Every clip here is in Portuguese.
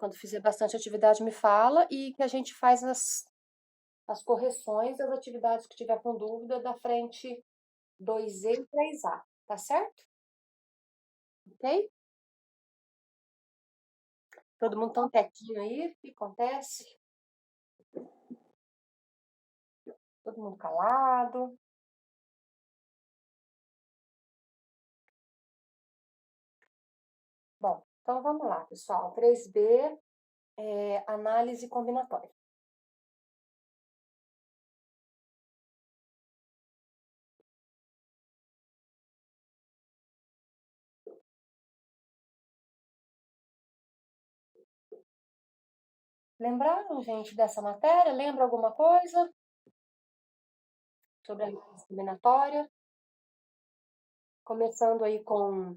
Quando fizer bastante atividade, me fala e que a gente faz as correções das atividades que tiver com dúvida da frente 2E e 3A, tá certo? Ok? Todo mundo tão quietinho aí? O que acontece? Todo mundo calado? Bom, então vamos lá, pessoal. 3B é análise combinatória. Lembraram, gente, dessa matéria? Lembra alguma coisa sobre a análise combinatória? Começando aí com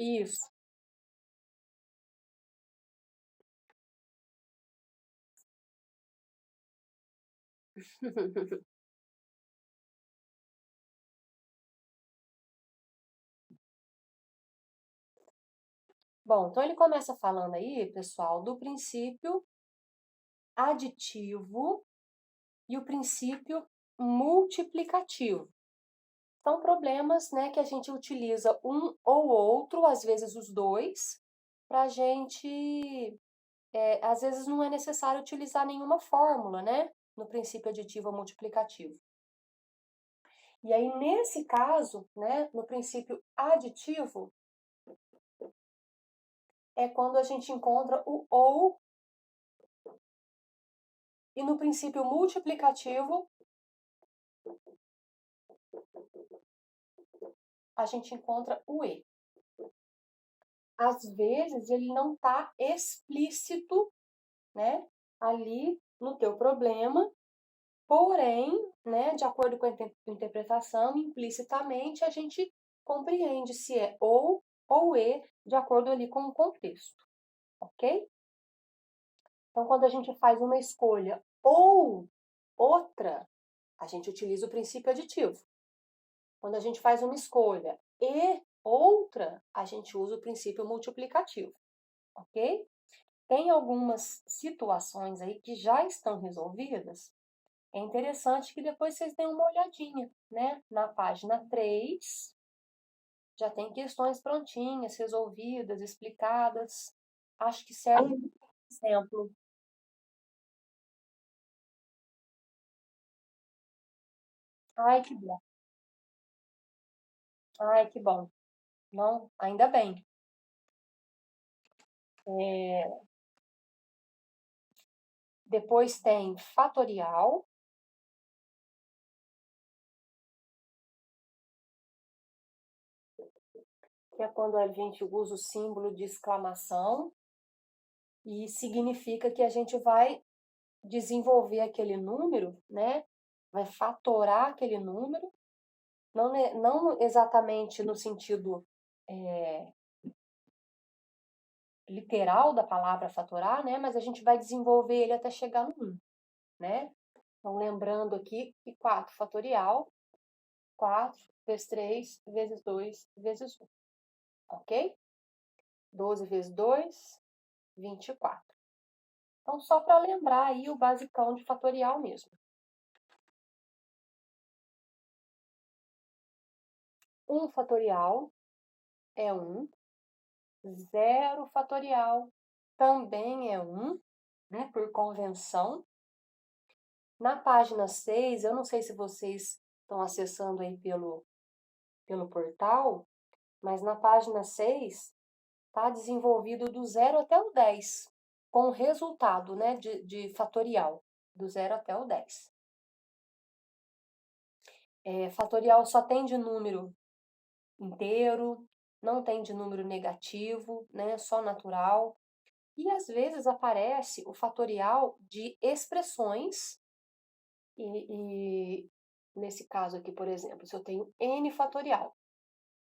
isso. Bom, então ele começa falando aí, pessoal, do princípio aditivo e o princípio multiplicativo. São problemas, né, que a gente utiliza um ou outro, às vezes os dois, para a gente. Às vezes não é necessário utilizar nenhuma fórmula, né, no princípio aditivo ou multiplicativo. E aí, nesse caso, né, no princípio aditivo, é quando a gente encontra o ou, e no princípio multiplicativo, a gente encontra o e. Às vezes ele não está explícito, né, ali no teu problema, porém, né, de acordo com a interpretação, implicitamente a gente compreende se é ou e, de acordo ali com o contexto, ok? Então, quando a gente faz uma escolha ou outra, a gente utiliza o princípio aditivo. Quando a gente faz uma escolha e outra, a gente usa o princípio multiplicativo, ok? Tem algumas situações aí que já estão resolvidas. É interessante que depois vocês deem uma olhadinha, né? Na página 3, já tem questões prontinhas, resolvidas, explicadas. Acho que serve de exemplo. Ai, que bom. Ai, que bom. Não, ainda bem. Depois tem fatorial, que é quando a gente usa o símbolo de exclamação e significa que a gente vai desenvolver aquele número, né? Vai fatorar aquele número, não exatamente no sentido literal da palavra fatorar, né? Mas a gente vai desenvolver ele até chegar no 1, né? Então, lembrando aqui que 4 fatorial, 4 vezes 3 vezes 2 vezes 1, ok? 12 vezes 2, 24. Então, só para lembrar aí o basicão de fatorial mesmo. 1 fatorial é 1, 0 fatorial também é 1, né, por convenção. Na página 6, eu não sei se vocês estão acessando aí pelo portal, mas na página 6 está desenvolvido do 0 até o 10, com o resultado, né, de fatorial, do 0 até o 10. Fatorial só tem de número inteiro, não tem de número negativo, né, só natural. E às vezes aparece o fatorial de expressões, e nesse caso aqui, por exemplo, se eu tenho n fatorial,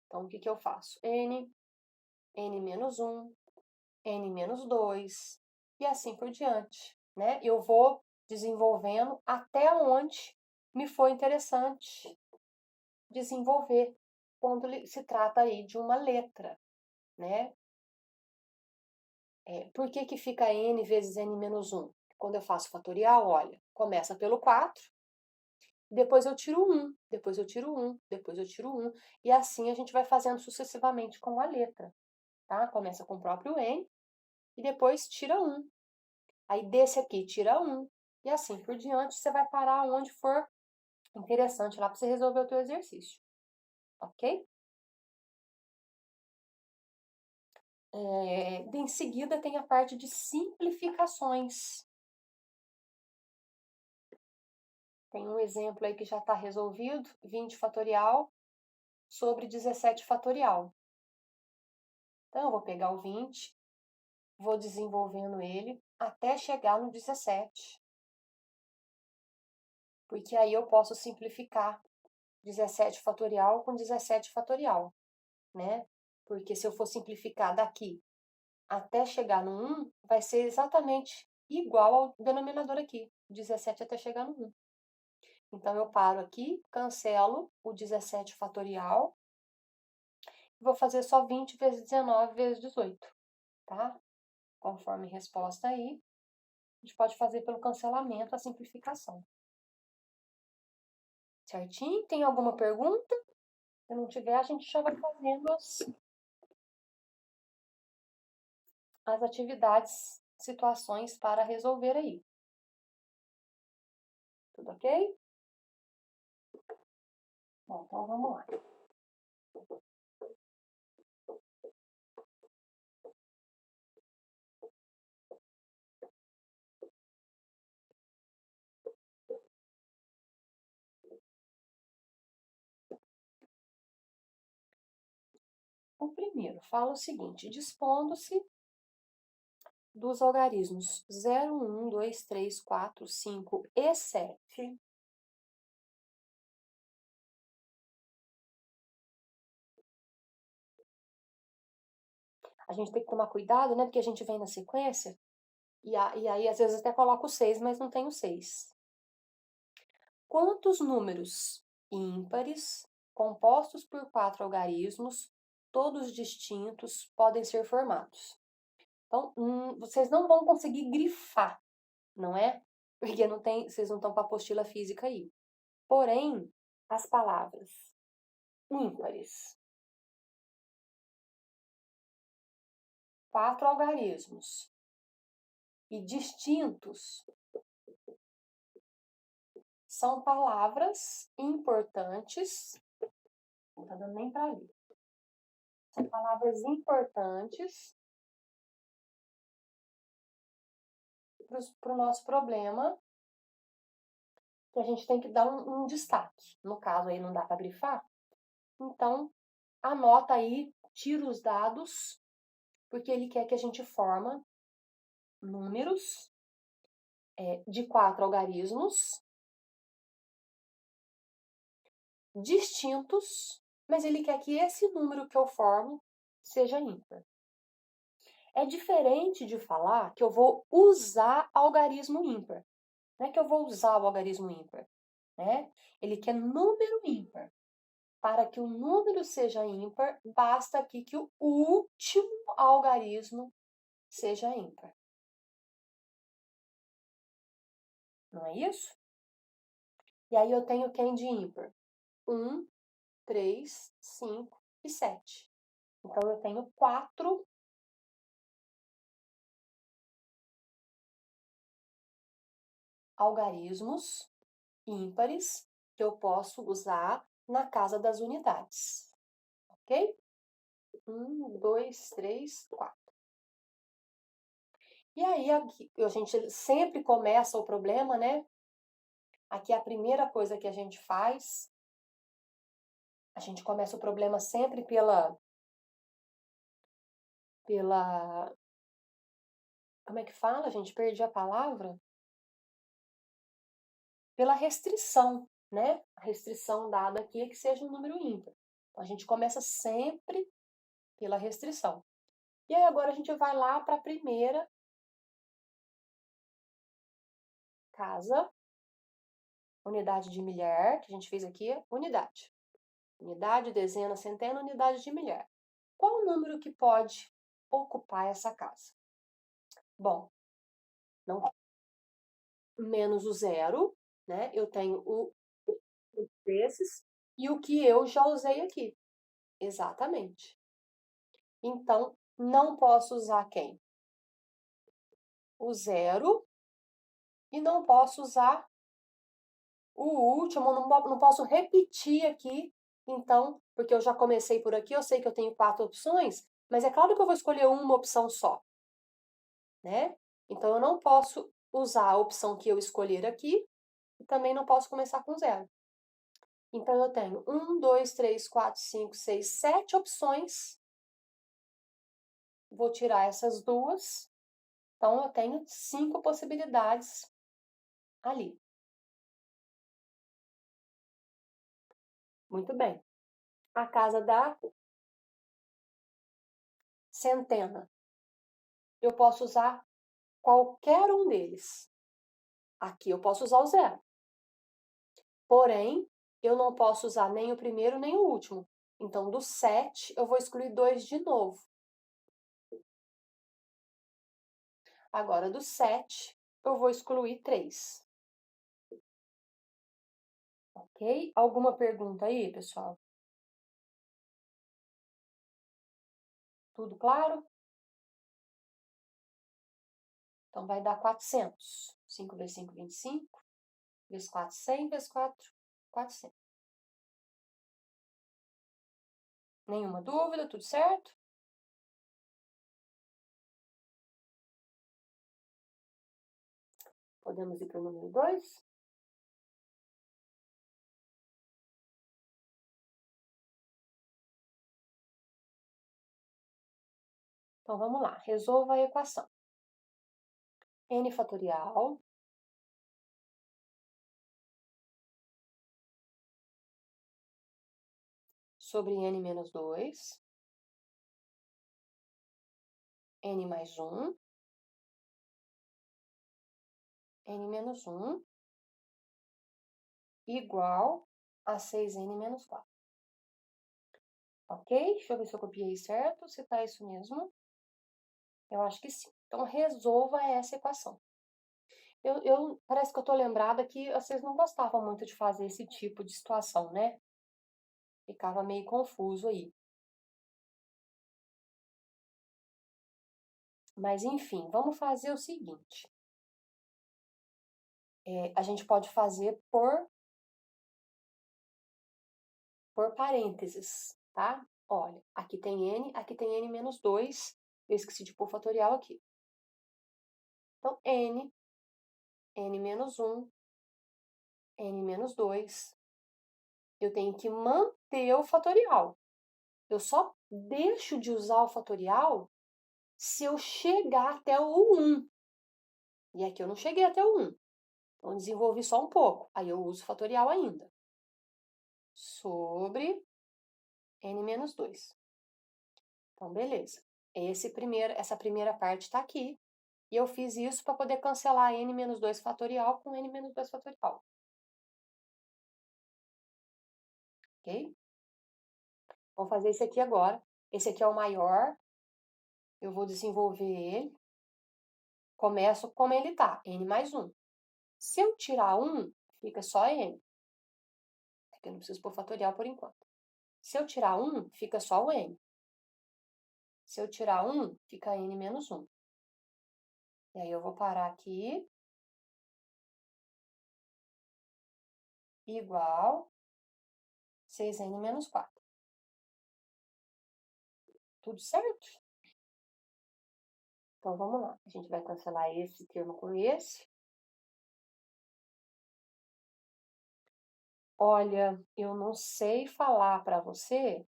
então o que eu faço? N menos 1, N menos 2, e assim por diante, né? Eu vou desenvolvendo até onde me for interessante desenvolver, quando se trata aí de uma letra, né? Por que que fica n vezes n menos 1? Quando eu faço fatorial, olha, começa pelo 4, depois eu tiro 1, depois eu tiro 1, depois eu tiro 1, e assim a gente vai fazendo sucessivamente com a letra, tá? Começa com o próprio n, e depois tira 1. Aí desse aqui tira 1, e assim por diante, você vai parar onde for interessante lá para você resolver o teu exercício, ok? Em seguida tem a parte de simplificações. Tem um exemplo aí que já está resolvido, 20 fatorial sobre 17 fatorial. Então, eu vou pegar o 20, vou desenvolvendo ele até chegar no 17. Porque aí eu posso simplificar 17 fatorial com 17 fatorial, né? Porque se eu for simplificar daqui até chegar no 1, vai ser exatamente igual ao denominador aqui, 17 até chegar no 1. Então, eu paro aqui, cancelo o 17 fatorial, vou fazer só 20 vezes 19 vezes 18, tá? Conforme resposta aí, a gente pode fazer pelo cancelamento a simplificação. Certinho? Tem alguma pergunta? Se não tiver, a gente já vai fazendo as atividades, situações para resolver aí. Tudo ok? Bom, então vamos lá. O primeiro fala o seguinte: dispondo-se dos algarismos 0, 1, 2, 3, 4, 5 e 7, a gente tem que tomar cuidado, né? Porque a gente vem na sequência, e aí às vezes até coloca o 6, mas não tem o 6. Quantos números ímpares, compostos por 4 algarismos, todos distintos, podem ser formados? Então, vocês não vão conseguir grifar, não é? Porque não tem, vocês não estão com a apostila física aí. Porém, as palavras ímpares, 4 algarismos, e distintos, são palavras importantes, não está dando nem para ler, são palavras importantes para o nosso problema, que a gente tem que dar um destaque. No caso aí não dá para grifar, então anota aí, tira os dados, porque ele quer que a gente forma números de 4 algarismos distintos, mas ele quer que esse número que eu formo seja ímpar. É diferente de falar que eu vou usar algarismo ímpar. Não é que eu vou usar o algarismo ímpar, né? Ele quer número ímpar. Para que o número seja ímpar, basta aqui que o último algarismo seja ímpar. Não é isso? E aí eu tenho quem de ímpar? 1, 3, 5 e 7. Então, eu tenho 4 algarismos ímpares que eu posso usar na casa das unidades. Ok? 1, 2, 3, 4. E aí, aqui, a gente sempre começa o problema, né? Aqui a primeira coisa que a gente faz, a gente começa o problema sempre pela como é que fala, gente? Perdi a palavra. Pela restrição, né? A restrição dada aqui é que seja um número ímpar. Então, a gente começa sempre pela restrição. E aí agora a gente vai lá para a primeira casa, unidade de milhar, que a gente fez aqui, unidade. Unidade, dezena, centena, unidade de milhar. Qual o número que pode ocupar essa casa? Bom, não menos o zero, né? Eu tenho o desses e o que eu já usei aqui. Exatamente. Então, não posso usar quem? O zero e não posso usar o último, não posso repetir aqui, então, porque eu já comecei por aqui, eu sei que eu tenho 4 opções, mas é claro que eu vou escolher uma opção só, né? Então, eu não posso usar a opção que eu escolher aqui e também não posso começar com zero. Então, eu tenho 1, 2, 3, 4, 5, 6, 7 opções. Vou tirar essas duas. Então, eu tenho 5 possibilidades ali. Muito bem. A casa da centena. Eu posso usar qualquer um deles. Aqui eu posso usar o zero. Porém, eu não posso usar nem o primeiro nem o último. Então, do 7, eu vou excluir 2 de novo. Agora, do 7, eu vou excluir 3. Ok? Alguma pergunta aí, pessoal? Tudo claro? Então, vai dar 400. 5 vezes 5, 25. Vezes 4, 100. Vezes 4, 400. Nenhuma dúvida? Tudo certo? Podemos ir para o número 2? Então, vamos lá. Resolva a equação. N fatorial sobre n menos 2, n mais 1, n menos 1, igual a 6n menos 4. Ok? Deixa eu ver se eu copiei certo, se tá isso mesmo. Eu acho que sim. Então, resolva essa equação. Parece que eu tô lembrada que vocês não gostavam muito de fazer esse tipo de situação, né? Ficava meio confuso aí. Mas, enfim, vamos fazer o seguinte. A gente pode fazer por parênteses, tá? Olha, aqui tem n menos 2. Eu esqueci de pôr fatorial aqui. Então, n menos 1, n menos 2. Eu tenho que manter o fatorial. Eu só deixo de usar o fatorial se eu chegar até o 1. E aqui eu não cheguei até o 1. Então, desenvolvi só um pouco. Aí eu uso o fatorial ainda. Sobre n menos 2. Então, beleza. Essa primeira parte está aqui. E eu fiz isso para poder cancelar n menos 2 fatorial com n menos 2 fatorial. Ok? Vamos fazer esse aqui agora. Esse aqui é o maior. Eu vou desenvolver ele. Começo como ele está, n mais 1. Se eu tirar 1, fica só n. Aqui eu não preciso pôr fatorial por enquanto. Se eu tirar 1, fica só o n. Se eu tirar 1, fica n menos 1. E aí eu vou parar aqui. Igual 6n menos 4. Tudo certo? Então, vamos lá. A gente vai cancelar esse termo com esse. Olha, eu não sei falar para você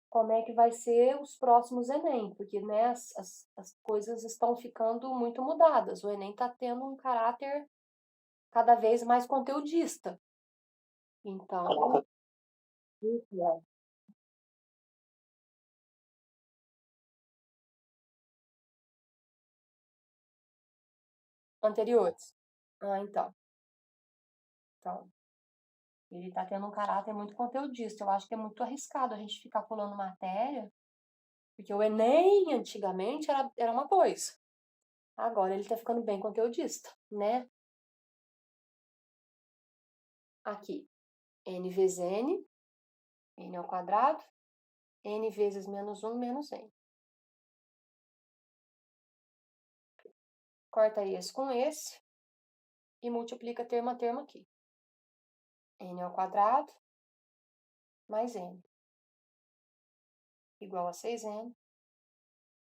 como é que vai ser os próximos Enem, porque né, as coisas estão ficando muito mudadas. O Enem está tendo um caráter cada vez mais conteudista. Então, anteriores. Ah, então. Ele está tendo um caráter muito conteudista. Eu acho que é muito arriscado a gente ficar pulando matéria, porque o Enem antigamente era uma coisa. Agora ele está ficando bem conteudista, né? Aqui, n vezes n, n ao quadrado, n vezes menos 1 menos n. Corta esse com esse e multiplica termo a termo aqui. N ao quadrado mais n igual a 6n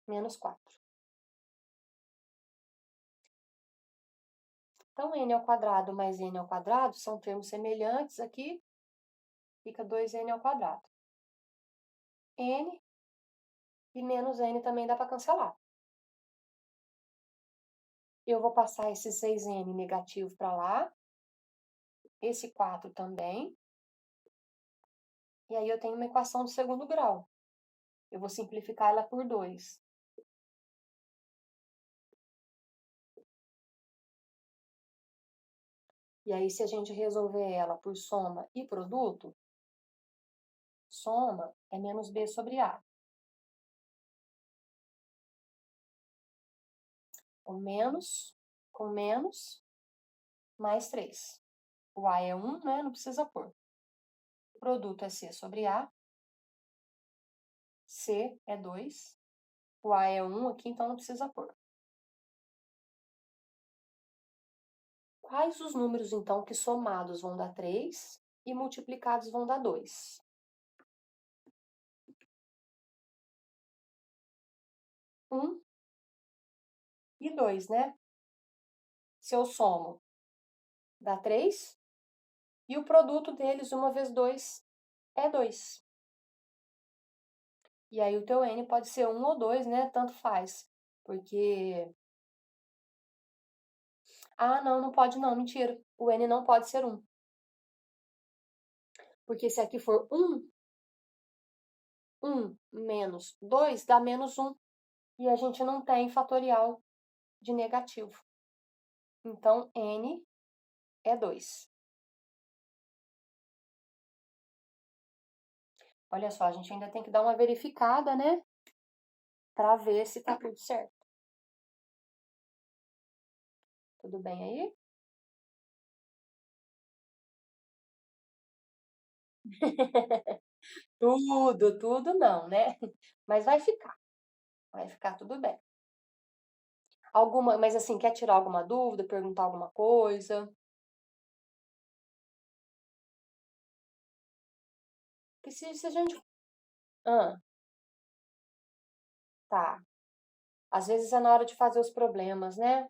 menos 4. Então, n ao quadrado mais n ao quadrado são termos semelhantes aqui, fica 2n ao quadrado. N e menos n também dá para cancelar. Eu vou passar esse 6n negativo para lá, esse 4 também, e aí eu tenho uma equação de segundo grau. Eu vou simplificar ela por 2. E aí, se a gente resolver ela por soma e produto, soma é menos b sobre a. O menos com menos, mais 3. O a é 1, né? Não precisa pôr. O produto é c sobre a. C é 2. O a é 1 aqui, então não precisa pôr. Quais os números, então, que somados vão dar 3 e multiplicados vão dar 2? 1 e 2, né? Se eu somo, dá 3. E o produto deles, 1 vezes 2, é 2. E aí o teu n pode ser 1 ou 2, né? Tanto faz. Porque... Ah, não, não pode não, mentira. O n não pode ser 1. Porque se aqui for 1 menos 2 dá menos 1. E a gente não tem fatorial de negativo. Então, n é 2. Olha só, a gente ainda tem que dar uma verificada, né? Para ver se tá tudo certo. Tudo bem aí? Tudo não, né? Mas vai ficar tudo bem. Mas assim, quer tirar alguma dúvida, perguntar alguma coisa? Porque se a gente... Ah, tá. Às vezes é na hora de fazer os problemas, né?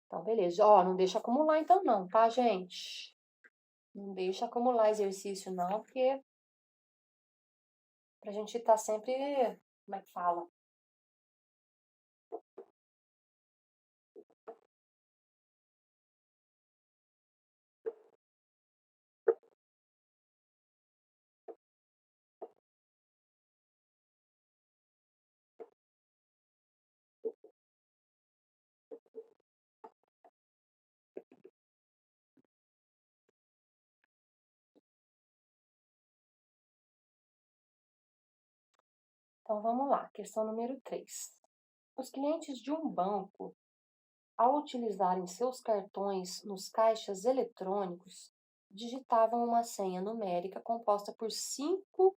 Então, beleza. Ó, não deixa acumular então não, tá, gente? Não deixa acumular exercício não, porque pra gente estar sempre, como é que fala? Então, vamos lá. Questão número 3. Os clientes de um banco, ao utilizarem seus cartões nos caixas eletrônicos, digitavam uma senha numérica composta por 5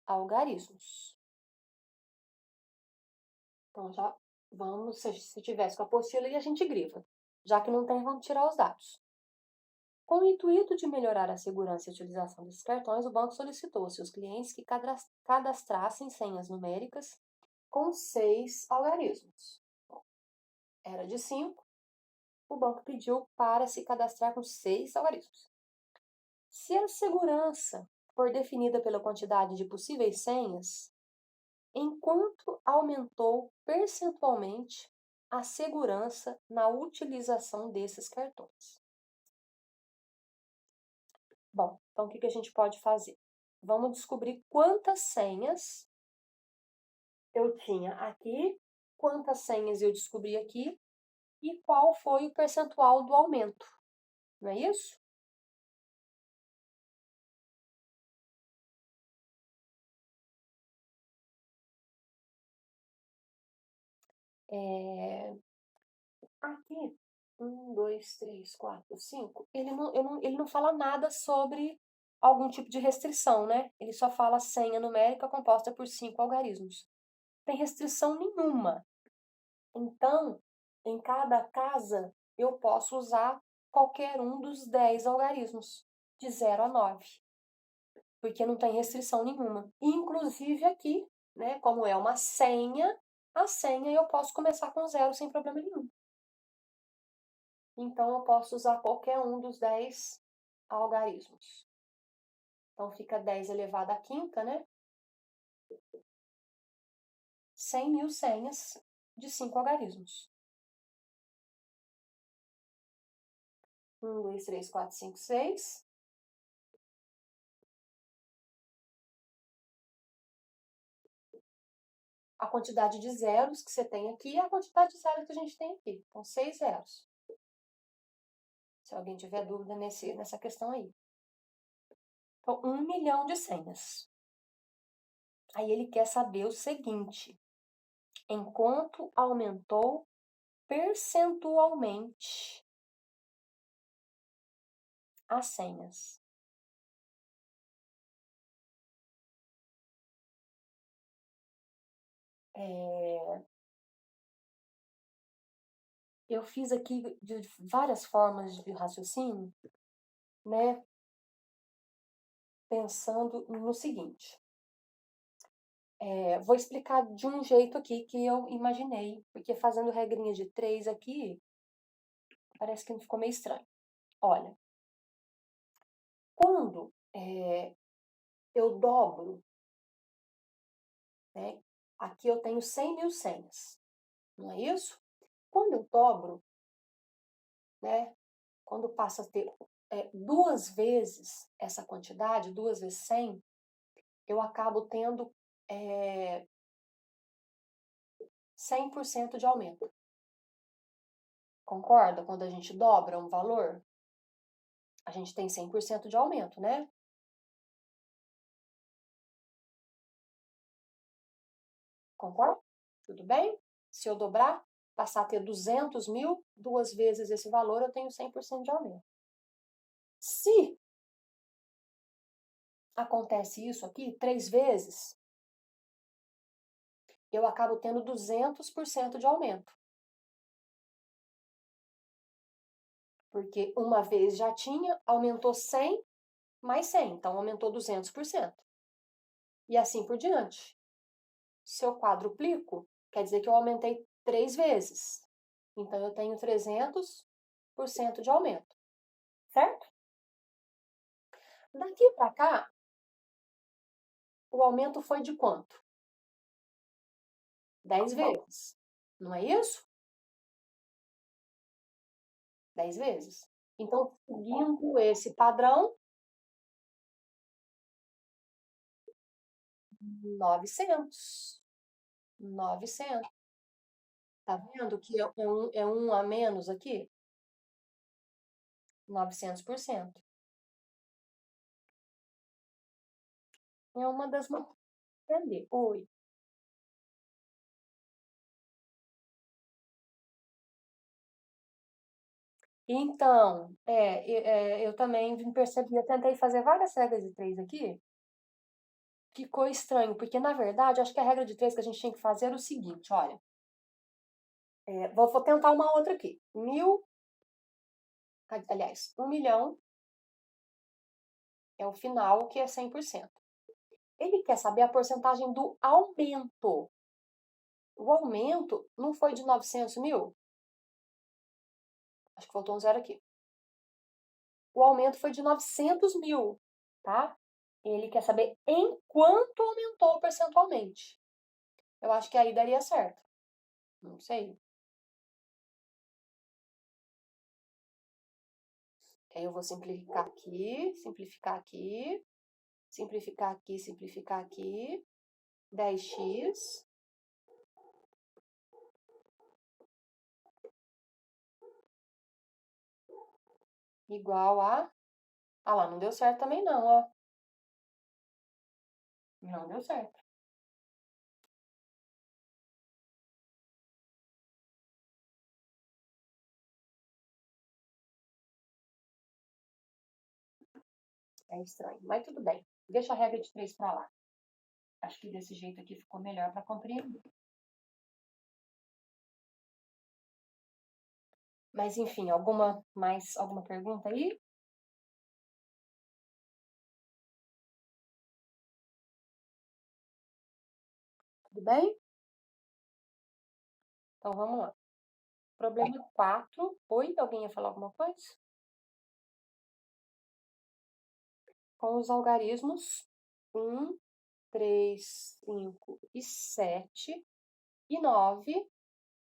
algarismos. Então, já vamos, se tivesse com a apostila, aí a gente grifa. Já que não tem, vamos tirar os dados. Com o intuito de melhorar a segurança e a utilização desses cartões, o banco solicitou aos seus clientes que cadastrassem senhas numéricas com 6 algarismos. Era de 5, o banco pediu para se cadastrar com 6 algarismos. Se a segurança for definida pela quantidade de possíveis senhas, enquanto aumentou percentualmente a segurança na utilização desses cartões. Bom, então o que a gente pode fazer? Vamos descobrir quantas senhas eu tinha aqui, quantas senhas eu descobri aqui e qual foi o percentual do aumento, não é isso? Aqui, 1, 2, 3, 4, 5, ele não fala nada sobre algum tipo de restrição, né? Ele só fala senha numérica composta por 5 algarismos. Não tem restrição nenhuma. Então, em cada casa, eu posso usar qualquer um dos 10 algarismos, de 0 a 9, porque não tem restrição nenhuma. Inclusive aqui, né, como é uma senha, a senha eu posso começar com 0 sem problema nenhum. Então, eu posso usar qualquer um dos 10 algarismos. Então, fica 10 elevado à quinta, né? 100.000 senhas de 5 algarismos. 1, 2, 3, 4, 5, 6. A quantidade de zeros que você tem aqui é a quantidade de zeros que a gente tem aqui. Então, 6 zeros. Se alguém tiver dúvida nessa questão aí. Então, 1 milhão de senhas. Aí ele quer saber o seguinte: em quanto aumentou percentualmente as senhas? Eu fiz aqui de várias formas de raciocínio, né? Pensando no seguinte. Vou explicar de um jeito aqui que eu imaginei, porque fazendo regrinha de 3 aqui, parece que não ficou meio estranho. Olha, quando eu dobro, né? Aqui eu tenho 100.000 senhas, não é isso? Quando eu dobro, né? Quando passa a ter 2 vezes essa quantidade, 2 vezes 100, eu acabo tendo 100% de aumento. Concorda? Quando a gente dobra um valor, a gente tem 100% de aumento, né? Concorda? Tudo bem? Se eu dobrar, passar a ter 200.000, 2 vezes esse valor, eu tenho 100% de aumento. Se acontece isso aqui 3 vezes, eu acabo tendo 200% de aumento. Porque uma vez já tinha, aumentou 100 mais 100, então aumentou 200%. E assim por diante. Se eu quadruplico, quer dizer que eu aumentei 3 vezes. Então eu tenho 300% de aumento, certo? Daqui para cá, o aumento foi de quanto? 10 vezes. Não é isso? 10 vezes. Então, seguindo esse padrão, 900. 900. Tá vendo que é um a menos aqui? 900%. É uma das maneiras de entender. Oi. Então, eu também percebi, eu tentei fazer várias regras de 3 aqui, ficou estranho, porque na verdade, acho que a regra de 3 que a gente tinha que fazer era o seguinte, olha, vou tentar uma outra aqui. Aliás, 1 milhão é o final, que é 100%. Ele quer saber a porcentagem do aumento. O aumento não foi de 900.000? Acho que faltou um zero aqui. O aumento foi de 900.000, tá? Ele quer saber em quanto aumentou percentualmente. Eu acho que aí daria certo. Não sei. Aí eu vou simplificar aqui, simplificar aqui, simplificar aqui, simplificar aqui. 10x igual a... Ah lá, não deu certo também não, ó. Não deu certo. É estranho, mas tudo bem. Deixa a regra de 3 para lá. Acho que desse jeito aqui ficou melhor para compreender. Mas enfim, alguma pergunta aí? Tudo bem? Então vamos lá. Problema 4. Oi, alguém ia falar alguma coisa? Com os algarismos 1, 3, 5 e 7 e 9.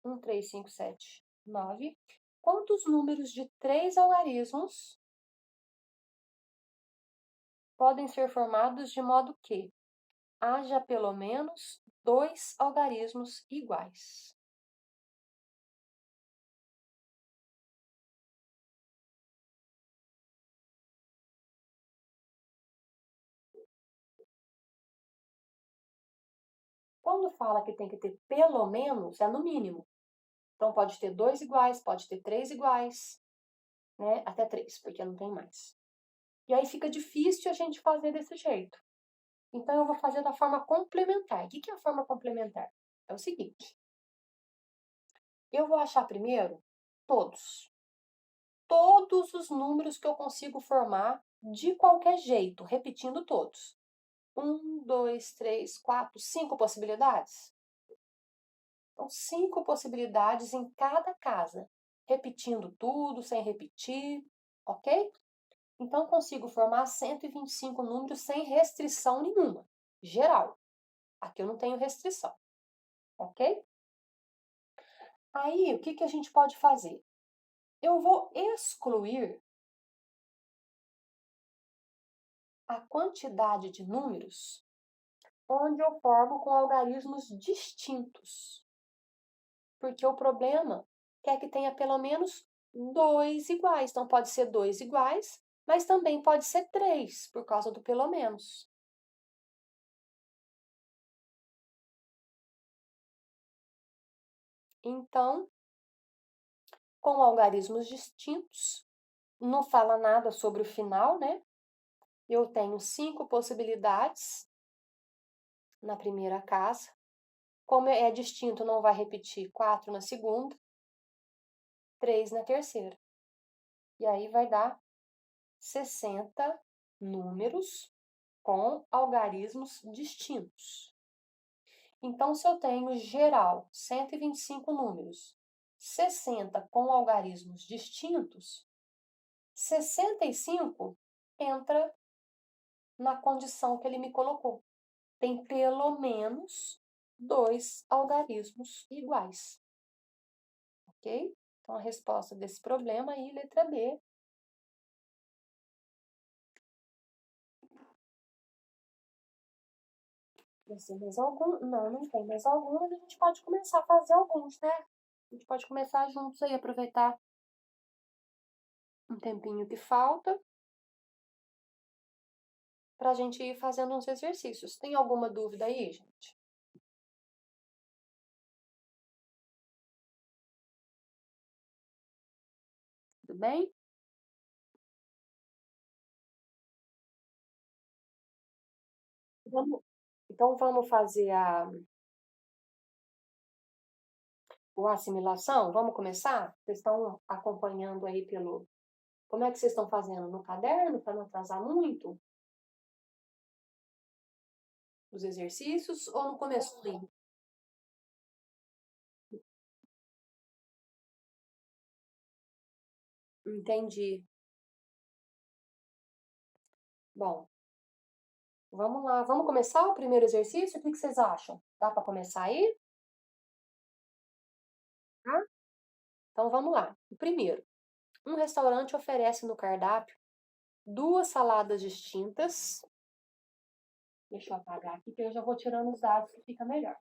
1, 3, 5, 7, 9. Quantos números de 3 algarismos podem ser formados de modo que haja pelo menos 2 algarismos iguais? Quando fala que tem que ter pelo menos, é no mínimo. Então pode ter 2 iguais, pode ter 3 iguais, né? Até 3, porque não tem mais. E aí fica difícil a gente fazer desse jeito. Então eu vou fazer da forma complementar. O que é a forma complementar? É o seguinte: eu vou achar primeiro todos. Todos os números que eu consigo formar de qualquer jeito, repetindo todos. 1, 2, 3, 4, 5 possibilidades. Então, 5 possibilidades em cada casa, repetindo tudo, sem repetir, ok? Então, consigo formar 125 números sem restrição nenhuma, geral. Aqui eu não tenho restrição, ok? Aí, o que a gente pode fazer? Eu vou excluir a quantidade de números onde eu formo com algarismos distintos. Porque o problema é que tenha pelo menos 2 iguais. Então, pode ser 2 iguais, mas também pode ser 3, por causa do pelo menos. Então, com algarismos distintos, não fala nada sobre o final, né? Eu tenho 5 possibilidades na primeira casa. Como é distinto, não vai repetir 4 na segunda, 3 na terceira. E aí vai dar 60 números com algarismos distintos. Então, se eu tenho geral 125 números, 60 com algarismos distintos, 65 entra na condição que ele me colocou. Tem pelo menos 2 algarismos iguais. Ok? Então, a resposta desse problema aí, letra B. Tem mais algum? Não, não tem mais algum, mas a gente pode começar a fazer alguns, né? A gente pode começar juntos aí, aproveitar um tempinho que falta para a gente ir fazendo uns exercícios. Tem alguma dúvida aí, gente? Tudo bem? Então vamos fazer a assimilação? Vamos começar? Vocês estão acompanhando aí pelo... Como é que vocês estão fazendo? No caderno, para não atrasar muito? Os exercícios ou no começo? Entendi. Bom, vamos lá. Vamos começar o primeiro exercício? O que vocês acham? Dá para começar aí? Tá? Então vamos lá. O primeiro. Um restaurante oferece no cardápio 2 saladas distintas. Deixa eu apagar aqui, que eu já vou tirando os dados que fica melhor.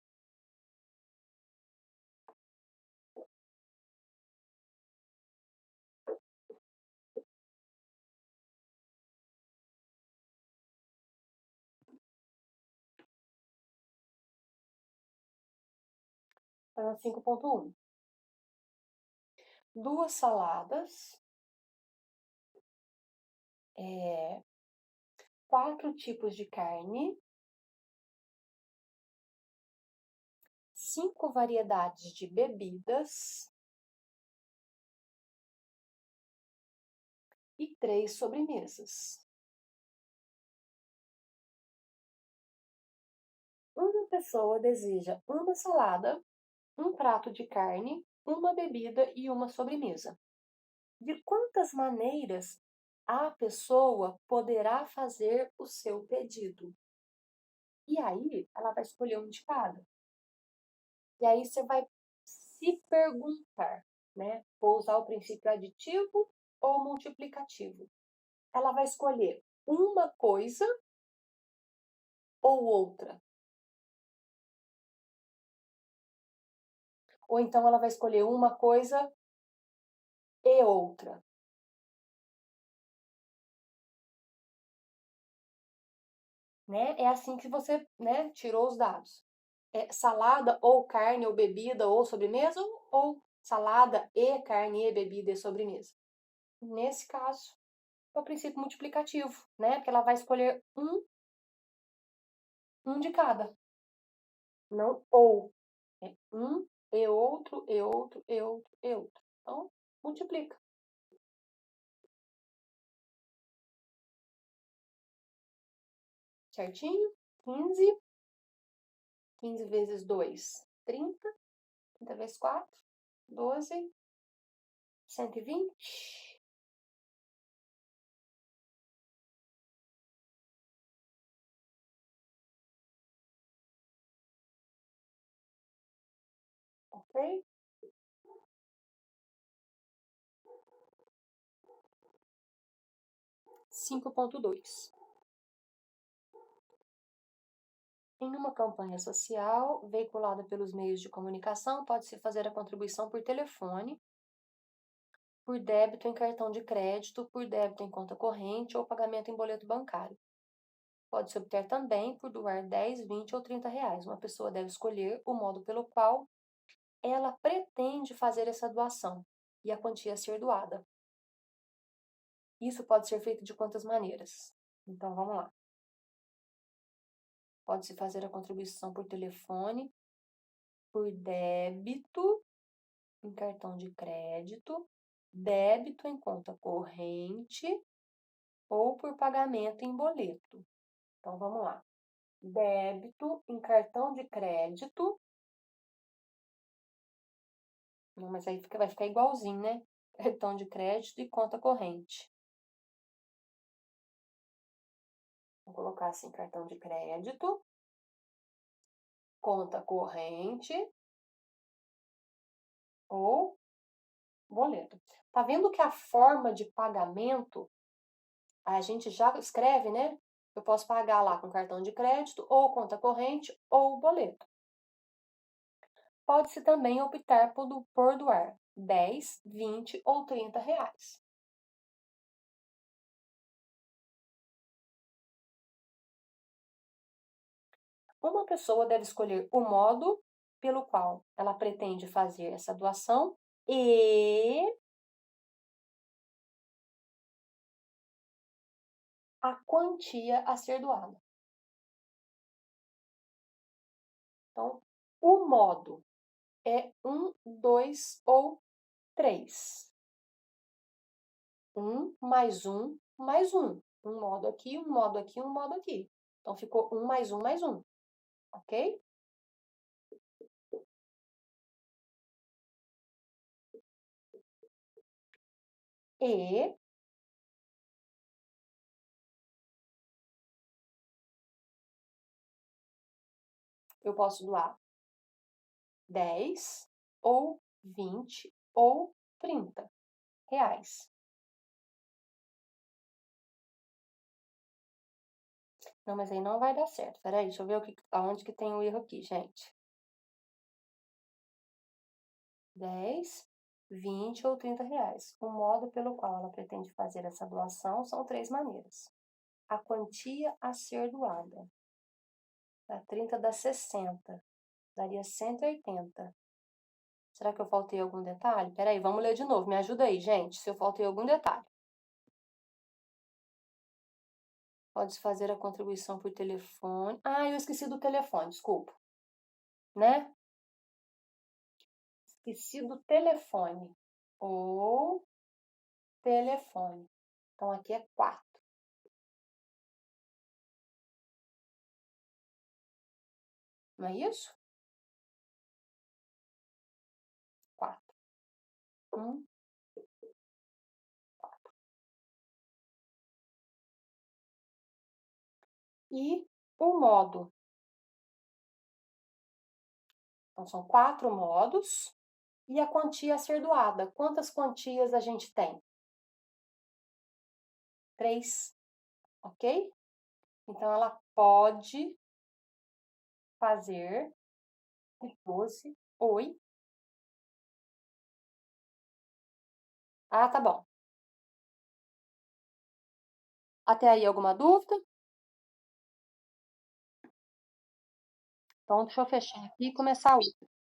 5.1. 2 saladas, 4 tipos de carne, 5 variedades de bebidas e 3 sobremesas. Uma pessoa deseja uma salada, um prato de carne, uma bebida e uma sobremesa. De quantas maneiras a pessoa poderá fazer o seu pedido? E aí, ela vai escolher um de cada. E aí você vai se perguntar, né? Vou usar o princípio aditivo ou multiplicativo. Ela vai escolher uma coisa ou outra. Ou então ela vai escolher uma coisa e outra. Né? É assim que você, né, tirou os dados. Salada ou carne ou bebida ou sobremesa ou salada e carne e bebida e sobremesa. Nesse caso, é o princípio multiplicativo, né? Porque ela vai escolher um de cada. Não ou. É um e outro, e outro, e outro, e outro. Então, multiplica. Certinho? 15. 15 vezes 2, 30. 30 vezes 4, 12. 120. Ok? 5.2. Em uma campanha social, veiculada pelos meios de comunicação, pode-se fazer a contribuição por telefone, por débito em cartão de crédito, por débito em conta corrente ou pagamento em boleto bancário. Pode-se obter também por doar 10, 20 ou 30 reais. Uma pessoa deve escolher o modo pelo qual ela pretende fazer essa doação e a quantia a ser doada. Isso pode ser feito de quantas maneiras? Então, vamos lá. Pode-se fazer a contribuição por telefone, por débito em cartão de crédito, débito em conta corrente ou por pagamento em boleto. Então, vamos lá. Débito em cartão de crédito. Não, mas aí vai ficar igualzinho, né? Cartão de crédito e conta corrente. Vou colocar assim, cartão de crédito, conta corrente ou boleto. Tá vendo que a forma de pagamento a gente já escreve, né? Eu posso pagar lá com cartão de crédito, ou conta corrente, ou boleto. Pode-se também optar por doar 10, 20 ou 30 reais. Uma pessoa deve escolher o modo pelo qual ela pretende fazer essa doação e a quantia a ser doada. Então, o modo é 1, 2 ou 3. 1 mais 1 mais 1. Um modo aqui, um modo aqui, um modo aqui. Então, ficou 1 mais 1 mais 1. Ok? E eu posso doar 10 ou 20 ou 30 reais. Não, mas aí não vai dar certo. Peraí, deixa eu ver aonde que tem o erro aqui, gente. 10, 20 ou 30 reais. O modo pelo qual ela pretende fazer essa doação são 3 maneiras. A quantia a ser doada. Da 30 dá 60. Daria 180. Será que eu faltei algum detalhe? Peraí, vamos ler de novo. Me ajuda aí, gente, se eu faltei algum detalhe. Pode fazer a contribuição por telefone. Ah, eu esqueci do telefone, desculpa. Né? Esqueci do telefone. Ou telefone. Então, aqui é 4. Não é isso? 4. 1. E o modo. Então, são 4 modos. E a quantia a ser doada. Quantas quantias a gente tem? 3. Ok? Então, ela pode fazer se fosse. Oi. Ah, tá bom. Até aí, alguma dúvida? Então, deixa eu fechar aqui e começar outra.